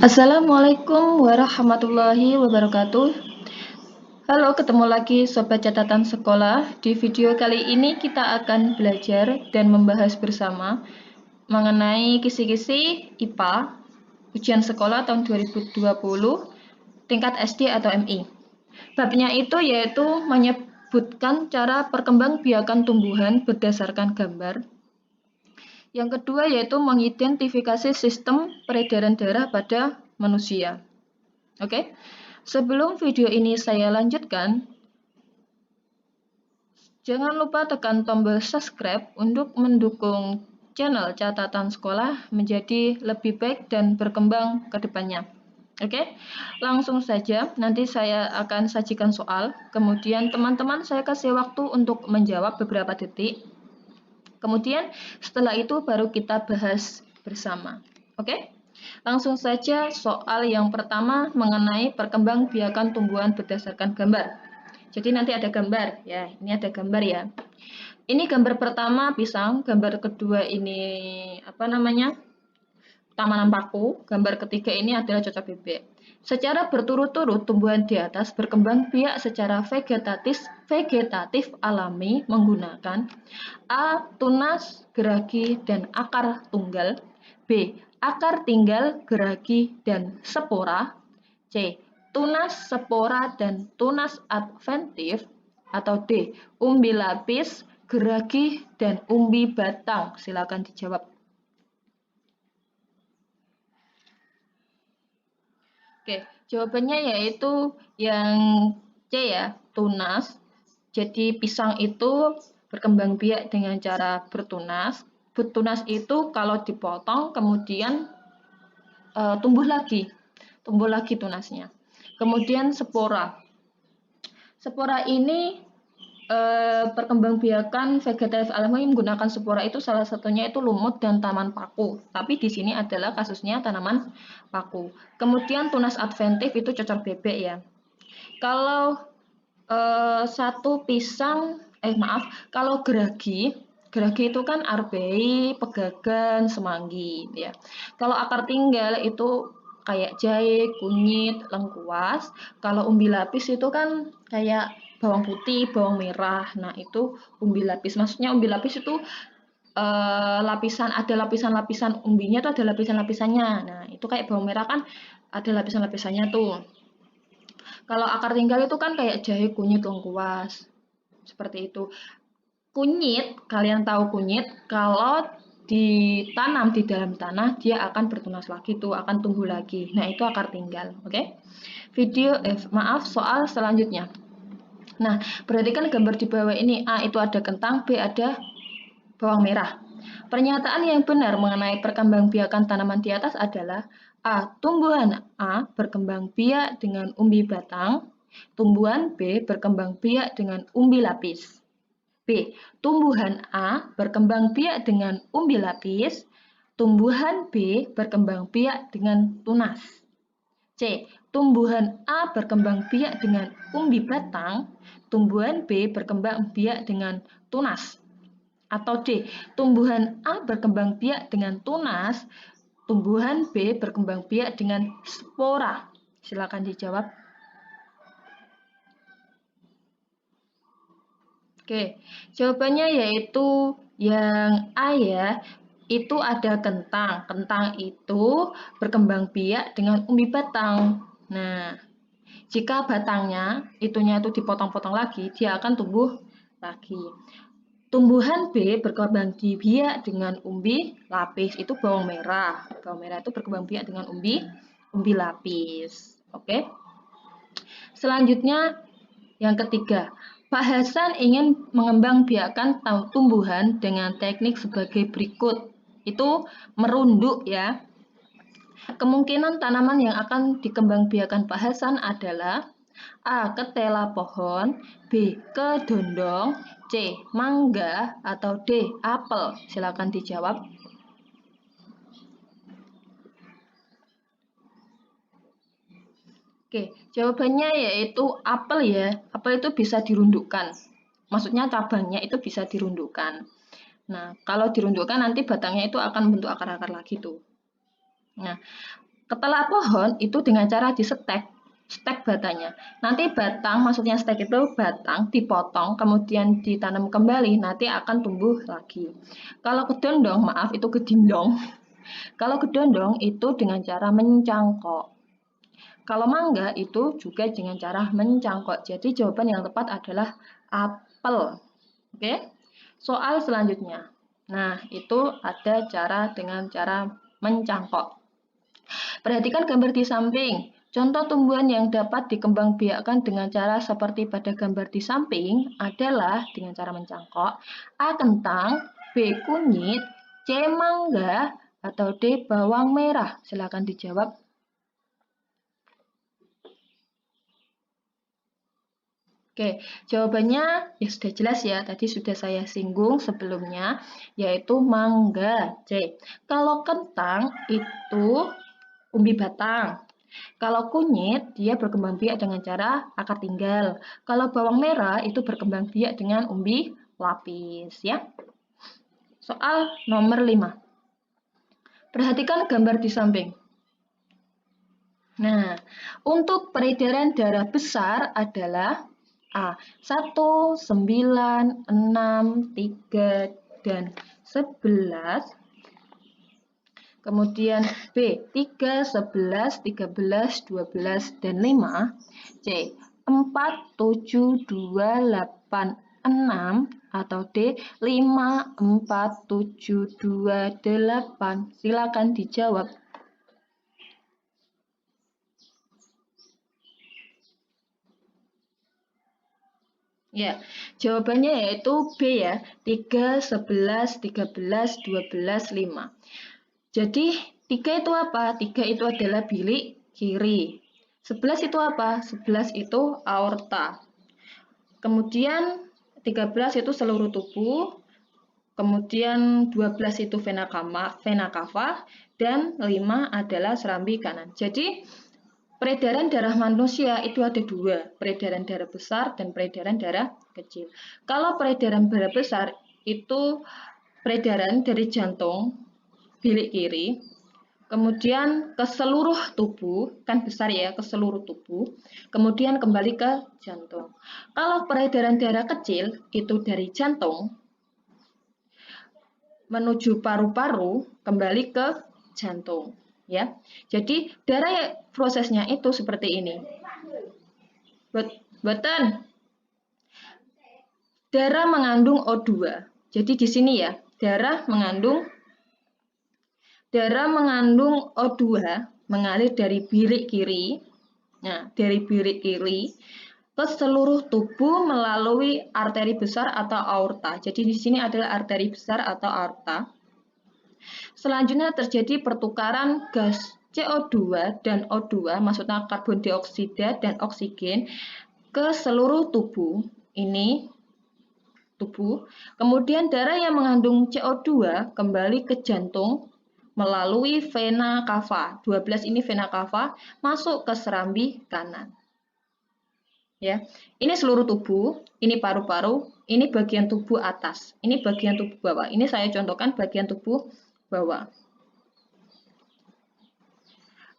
Assalamualaikum warahmatullahi wabarakatuh. Halo, ketemu lagi Sobat Catatan Sekolah. Di video kali ini kita akan belajar dan membahas bersama mengenai kisi-kisi IPA ujian sekolah tahun 2020 tingkat SD atau MI. Babnya itu yaitu menyebutkan cara perkembangbiakan tumbuhan berdasarkan gambar. Yang kedua yaitu mengidentifikasi sistem peredaran darah pada manusia. Oke, sebelum video ini saya lanjutkan, jangan lupa tekan tombol subscribe untuk mendukung channel catatan sekolah menjadi lebih baik dan berkembang ke depannya. Oke, langsung saja, nanti saya akan sajikan soal, kemudian teman-teman saya kasih waktu untuk menjawab beberapa detik. Kemudian setelah itu baru kita bahas bersama. Oke? Langsung saja soal yang pertama mengenai perkembangbiakan tumbuhan berdasarkan gambar. Jadi nanti ada gambar ya, ini ada gambar ya. Ini gambar pertama pisang, gambar kedua ini tanaman paku, gambar ketiga ini adalah cocok bebek. Secara berturut-turut tumbuhan di atas berkembang biak secara vegetatif alami menggunakan A. Tunas, geragi, dan akar tunggal. B. Akar tinggal, geragi, dan spora. C. Tunas, spora, dan tunas adventif. Atau D. Umbi lapis, geragi, dan umbi batang. Silakan dijawab. Oke, jawabannya yaitu yang C ya, tunas. Jadi pisang itu berkembang biak dengan cara bertunas. Bertunas itu kalau dipotong kemudian tumbuh lagi tunasnya. Kemudian spora. Spora ini perkembangbiakan vegetatif alami menggunakan spora itu salah satunya itu lumut dan tanaman paku. Tapi di sini adalah kasusnya tanaman paku. Kemudian tunas adventif itu cocok bebek ya. Kalau kalau geragi itu kan arbei, pegagan, semanggi ya. Kalau akar tinggal itu kayak jahe, kunyit, lengkuas. Kalau umbi lapis itu kan kayak bawang putih, bawang merah. Nah, itu umbi lapis. Maksudnya umbi lapis itu ada lapisan-lapisan umbinya tuh ada lapisan-lapisannya. Nah, itu kayak bawang merah kan ada lapisan-lapisannya tuh. Kalau akar tinggal itu kan kayak jahe, kunyit, lengkuas. Seperti itu. Kunyit, kalian tahu kunyit, kalau ditanam di dalam tanah, dia akan bertunas lagi tuh, akan tumbuh lagi. Nah, itu akar tinggal, oke? Soal selanjutnya. Nah, perhatikan gambar di bawah ini. A itu ada kentang, B ada bawang merah. Pernyataan yang benar mengenai perkembangbiakan tanaman di atas adalah A. Tumbuhan A berkembang biak dengan umbi batang. Tumbuhan B berkembang biak dengan umbi lapis. B. Tumbuhan A berkembang biak dengan umbi lapis. Tumbuhan B berkembang biak dengan tunas. C. Tumbuhan A berkembang biak dengan umbi batang. Tumbuhan B berkembang biak dengan tunas. Atau D. Tumbuhan A berkembang biak dengan tunas. Tumbuhan B berkembang biak dengan spora. Silakan dijawab. Oke, jawabannya yaitu yang A ya, itu ada kentang. Kentang itu berkembang biak dengan umbi batang. Nah, jika batangnya itu dipotong-potong lagi, dia akan tumbuh lagi. Tumbuhan B berkembang biak dengan umbi lapis, itu bawang merah. Bawang merah itu berkembang biak dengan umbi lapis. Oke. Selanjutnya yang ketiga, Pak Hasan ingin mengembangbiakan tumbuhan dengan teknik sebagai berikut. Itu merunduk ya. Kemungkinan tanaman yang akan dikembangbiakan Pak Hasan adalah A. Ketela pohon, B. Kedondong, C. Mangga, atau D. Apel. Silakan dijawab. Oke, jawabannya yaitu apel ya. Apel itu bisa dirundukkan. Maksudnya cabangnya itu bisa dirundukkan. Nah, kalau dirundukkan nanti batangnya itu akan bentuk akar-akar lagi tuh. Nah, Ketelak pohon itu dengan cara disetek, stek batangnya. Nanti batang, maksudnya stek itu batang dipotong, kemudian ditanam kembali, nanti akan tumbuh lagi. Kalau kedondong, maaf itu kedindong. Kalau kedondong itu dengan cara mencangkok. Kalau mangga itu juga dengan cara mencangkok. Jadi jawaban yang tepat adalah apel. Oke? Soal selanjutnya. Nah, itu ada dengan cara mencangkok. Perhatikan gambar di samping. Contoh tumbuhan yang dapat dikembangbiakkan dengan cara seperti pada gambar di samping adalah dengan cara mencangkok, A. Kentang, B. Kunyit, C. Mangga, atau D. Bawang merah. Silakan dijawab. Oke, jawabannya ya sudah jelas ya, tadi sudah saya singgung sebelumnya, yaitu mangga, C. Kalau kentang itu umbi batang. Kalau kunyit, dia berkembang biak dengan cara akar tinggal. Kalau bawang merah itu berkembang biak dengan umbi lapis ya. Soal nomor 5. Perhatikan gambar di samping. Nah, untuk peredaran darah besar adalah A. 1, 9, 6, 3, dan 11. Kemudian B. 3, 11, 13, 12, dan 5. C. 4, 7, 2, 8, 6. Atau D. 5, 4, 7, 2, 8. Silakan dijawab. Ya, jawabannya yaitu B ya, 3, 11, 13, 12, 5. Jadi 3 itu apa? 3 itu adalah bilik kiri. 11 itu apa? 11 itu aorta. Kemudian 13 itu seluruh tubuh. Kemudian 12 itu vena cava, dan 5 adalah serambi kanan. Jadi peredaran darah manusia itu ada dua, peredaran darah besar dan peredaran darah kecil. Kalau peredaran darah besar itu peredaran dari jantung, bilik kiri, kemudian ke seluruh tubuh, kan besar ya, ke seluruh tubuh, kemudian kembali ke jantung. Kalau peredaran darah kecil itu dari jantung menuju paru-paru, kembali ke jantung. Ya, jadi darah prosesnya itu seperti ini. Beten. Darah mengandung O2. Jadi di sini ya, darah mengandung O2 mengalir dari bilik kiri. Nah, dari bilik kiri ke seluruh tubuh melalui arteri besar atau aorta. Jadi di sini adalah arteri besar atau aorta. Selanjutnya terjadi pertukaran gas CO2 dan O2, maksudnya karbon dioksida dan oksigen, ke seluruh tubuh. Ini tubuh. Kemudian darah yang mengandung CO2 kembali ke jantung melalui vena cava. 12 ini vena cava masuk ke serambi kanan. Ya. Ini seluruh tubuh, ini paru-paru, ini bagian tubuh atas, ini bagian tubuh bawah. Ini saya contohkan bagian tubuh bawah.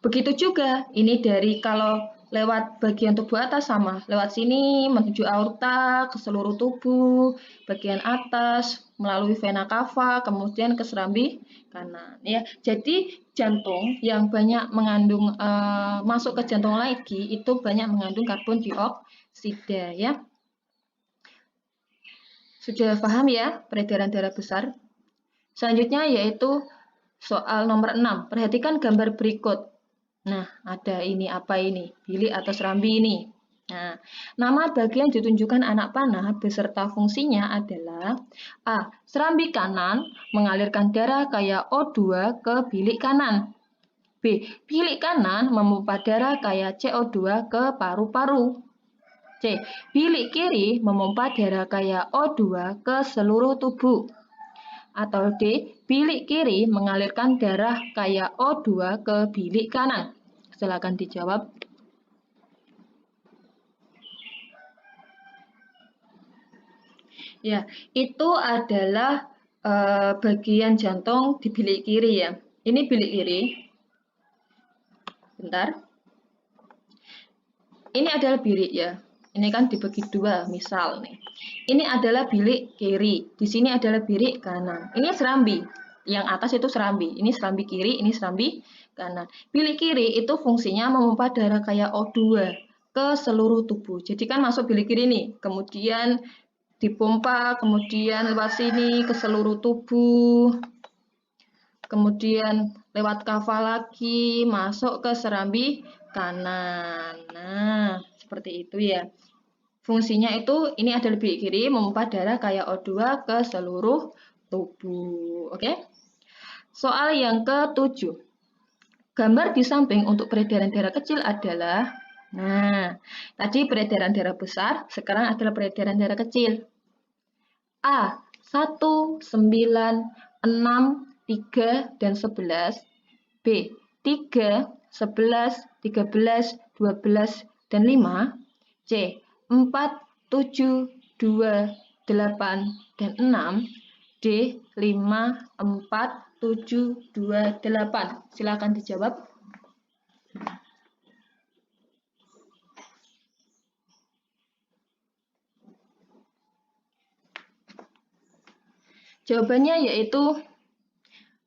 Begitu juga, ini dari kalau lewat bagian tubuh atas sama, lewat sini menuju aorta ke seluruh tubuh, bagian atas melalui vena cava, kemudian ke serambi kanan. Ya, jadi jantung yang banyak mengandung masuk ke jantung lagi itu banyak mengandung karbon dioksida ya. Sudah paham ya peredaran darah besar? Selanjutnya yaitu soal nomor 6. Perhatikan gambar berikut. Nah, ada ini apa ini? Bilik atau serambi ini. Nah, nama bagian ditunjukkan anak panah beserta fungsinya adalah A. Serambi kanan mengalirkan darah kayak O2 ke bilik kanan. B. Bilik kanan memompa darah kayak CO2 ke paru-paru. C. Bilik kiri memompa darah kayak O2 ke seluruh tubuh. Atau D. Bilik kiri mengalirkan darah kayak O2 ke bilik kanan. Silakan dijawab. Ya, itu adalah bagian jantung di bilik kiri ya. Ini bilik kiri. Bentar. Ini adalah bilik ya. Ini kan dibagi dua, misal nih. Ini adalah bilik kiri, di sini adalah bilik kanan. Ini serambi. Yang atas itu serambi. Ini serambi kiri, ini serambi kanan. Bilik kiri itu fungsinya memompa darah kayak O2 ke seluruh tubuh. Jadi kan masuk bilik kiri nih, kemudian dipompa, kemudian lewat sini ke seluruh tubuh. Kemudian lewat kava lagi masuk ke serambi kanan. Nah, seperti itu ya. Fungsinya itu ini adalah bilik kiri memompa darah kayak O2 ke seluruh tubuh. Oke? Soal yang ke-7. Gambar di samping untuk peredaran darah kecil adalah, nah, tadi peredaran darah besar, sekarang adalah peredaran darah kecil. A, 1, 9, 6, 3, dan 11. B, 3, 11, 13, 12, dan 5. C, 4, 7, 2, 8, dan 6. D, 5, 4, 7, 2, 8. Silakan dijawab. Jawabannya yaitu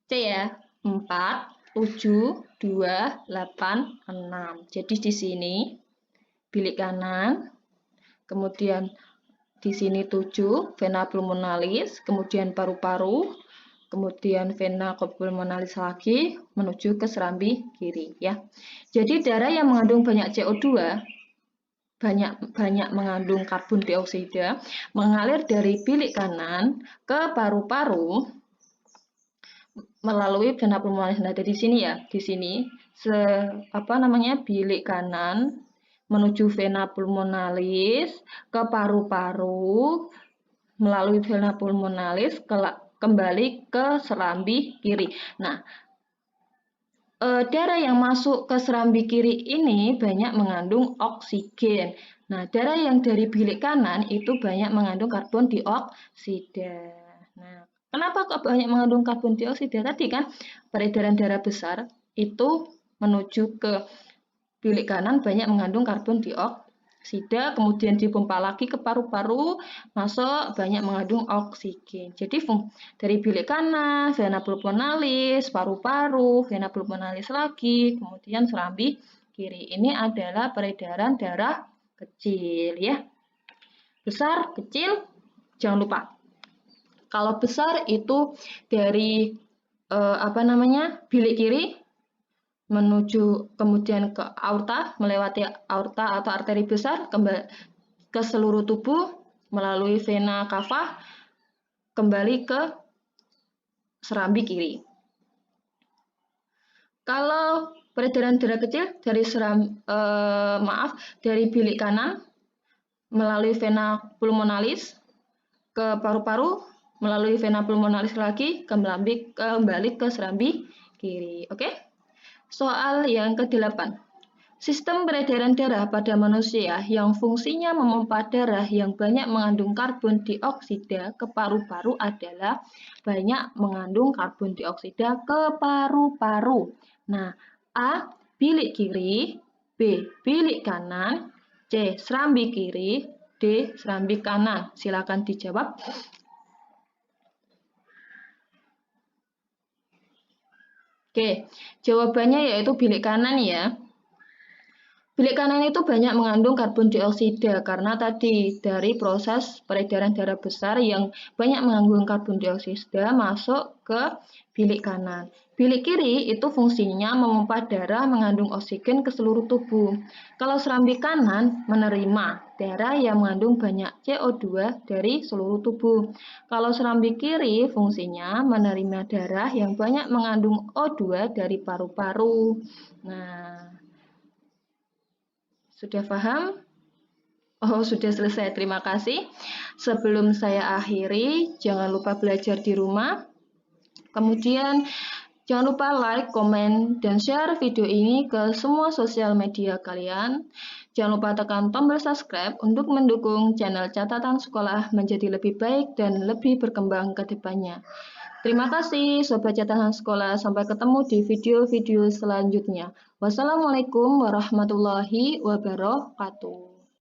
C ya, 4, 7, 2, 8, 6. Jadi di sini bilik kanan, kemudian di sini 7, vena pulmonalis, kemudian paru-paru, kemudian vena pulmonalis lagi menuju ke serambi kiri ya. Jadi darah yang mengandung banyak CO2, banyak mengandung karbon dioksida, mengalir dari bilik kanan ke paru-paru melalui vena pulmonalis. Nah, dari sini ya, di sini bilik kanan menuju vena pulmonalis ke paru-paru melalui vena pulmonalis kembali ke serambi kiri. Nah, darah yang masuk ke serambi kiri ini banyak mengandung oksigen. Nah, darah yang dari bilik kanan itu banyak mengandung karbon dioksida. Nah, kenapa kok banyak mengandung karbon dioksida? Tadi kan peredaran darah besar itu menuju ke bilik kanan banyak mengandung karbon dioksida, kemudian dipompa lagi ke paru-paru, masuk banyak mengandung oksigen. Jadi dari bilik kanan, vena pulmonalis, paru-paru, vena pulmonalis lagi, kemudian serambi kiri. Ini adalah peredaran darah kecil ya. Besar, kecil, jangan lupa. Kalau besar itu dari bilik kiri menuju kemudian ke aorta, melewati aorta atau arteri besar, kembali ke seluruh tubuh melalui vena cava, kembali ke serambi kiri. Kalau peredaran darah kecil dari dari bilik kanan melalui vena pulmonalis ke paru-paru, melalui vena pulmonalis lagi kembali ke serambi kiri. Oke? Soal yang ke-8. Sistem peredaran darah pada manusia yang fungsinya memompa darah yang banyak mengandung karbon dioksida ke paru-paru adalah banyak mengandung karbon dioksida ke paru-paru. Nah, A, bilik kiri, B, bilik kanan, C, serambi kiri, D, serambi kanan. Silakan dijawab. Oke, jawabannya yaitu bilik kanan ya. Bilik kanan itu banyak mengandung karbon dioksida karena tadi dari proses peredaran darah besar yang banyak mengandung karbon dioksida masuk ke bilik kanan. Bilik kiri itu fungsinya memompa darah mengandung oksigen ke seluruh tubuh. Kalau serambi kanan menerima darah yang mengandung banyak CO2 dari seluruh tubuh. Kalau serambi kiri fungsinya menerima darah yang banyak mengandung O2 dari paru-paru. Nah, sudah paham? Oh, sudah selesai. Terima kasih. Sebelum saya akhiri, jangan lupa belajar di rumah. Kemudian, jangan lupa like, komen, dan share video ini ke semua sosial media kalian. Jangan lupa tekan tombol subscribe untuk mendukung channel catatan sekolah menjadi lebih baik dan lebih berkembang ke depannya. Terima kasih Sobat Catatan Sekolah. Sampai ketemu di video-video selanjutnya. Wassalamualaikum warahmatullahi wabarakatuh.